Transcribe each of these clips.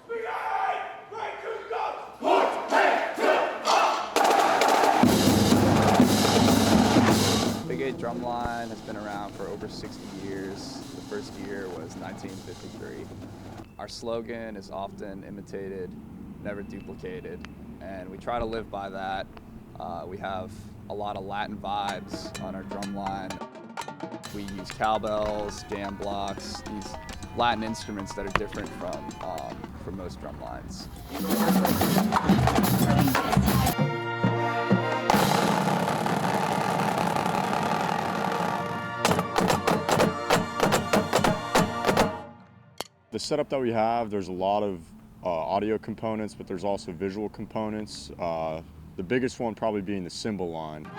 Big 8 Drumline has been around for over 60 years. The first year was 1953. Our slogan is often imitated, never duplicated, and we try to live by that. We have a lot of Latin vibes on our drumline. We use cowbells, jam blocks, these Latin instruments that are different from most drum lines. The setup that we have, there's a lot of audio components, but there's also visual components. The biggest one probably being the cymbal line.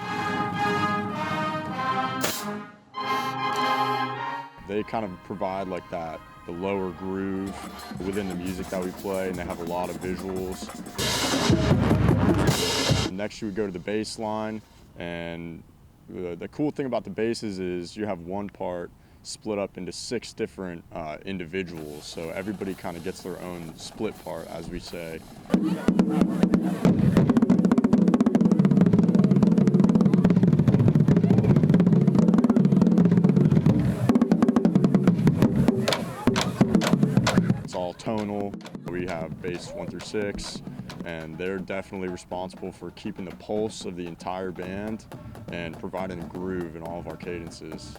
They kind of provide like the lower groove within the music that we play, and they have a lot of visuals. Next you would go to the bass line, and the cool thing about the basses is you have one part split up into 6 different individuals, so everybody kind of gets their own split part, as we say. It's all tonal. We have bass 1 through 6, and they're definitely responsible for keeping the pulse of the entire band and providing the groove in all of our cadences.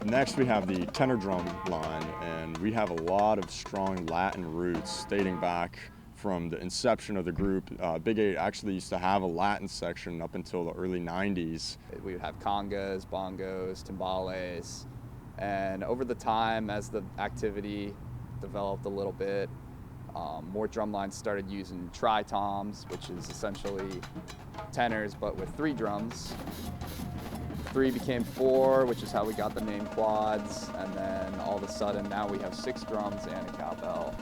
Next we have the tenor drum line, and we have a lot of strong Latin roots dating back from the inception of the group. Big 8 actually used to have a Latin section up until the early 90s. We would have congas, bongos, timbales, and over the time as the activity developed a little bit, more drum lines started using tri-toms, which is essentially tenors but with 3 drums. 3 became 4, which is how we got the name quads, and then all of a sudden now we have 6 drums and a cowbell.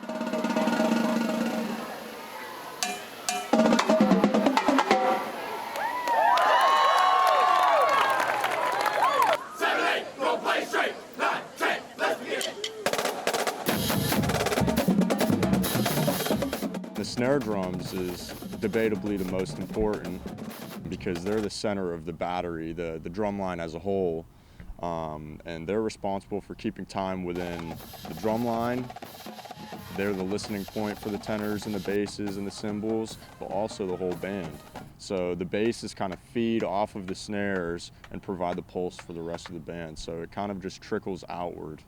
The snare drums is debatably the most important because they're the center of the battery, the drum line as a whole, and they're responsible for keeping time within the drum line. They're the listening point for the tenors and the basses and the cymbals, but also the whole band. So the basses kind of feed off of the snares and provide the pulse for the rest of the band, so it kind of just trickles outward.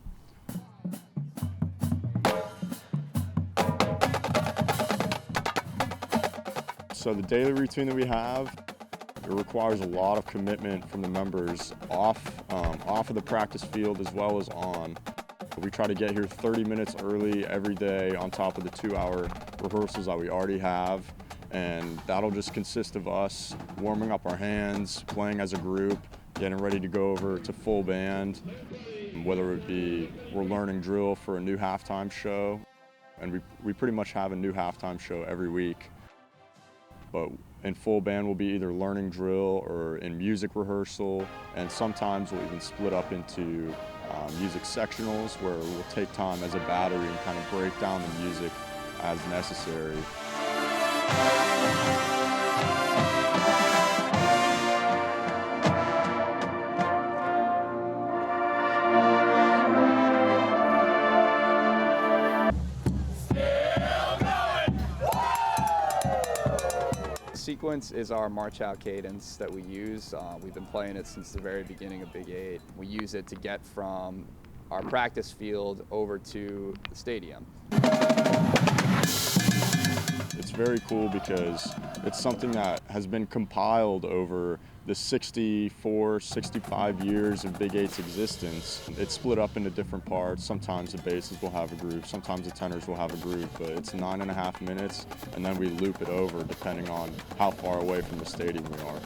So the daily routine that we have, it requires a lot of commitment from the members off of the practice field as well as on. We try to get here 30 minutes early every day on top of the 2-hour rehearsals that we already have, and that'll just consist of us warming up our hands, playing as a group, getting ready to go over to full band, whether it be we're learning drill for a new halftime show, and we pretty much have a new halftime show every week. But in full band we'll be either learning drill or in music rehearsal, and sometimes we'll even split up into music sectionals where we'll take time as a battery and kind of break down the music as necessary. Sequence is our march out cadence that we use. We've been playing it since the very beginning of Big 8. We use it to get from our practice field over to the stadium. It's very cool because it's something that has been compiled over the 64, 65 years of Big 8's existence. It's split up into different parts. Sometimes the basses will have a groove, sometimes the tenors will have a groove, but it's 9.5 minutes, and then we loop it over depending on how far away from the stadium we are.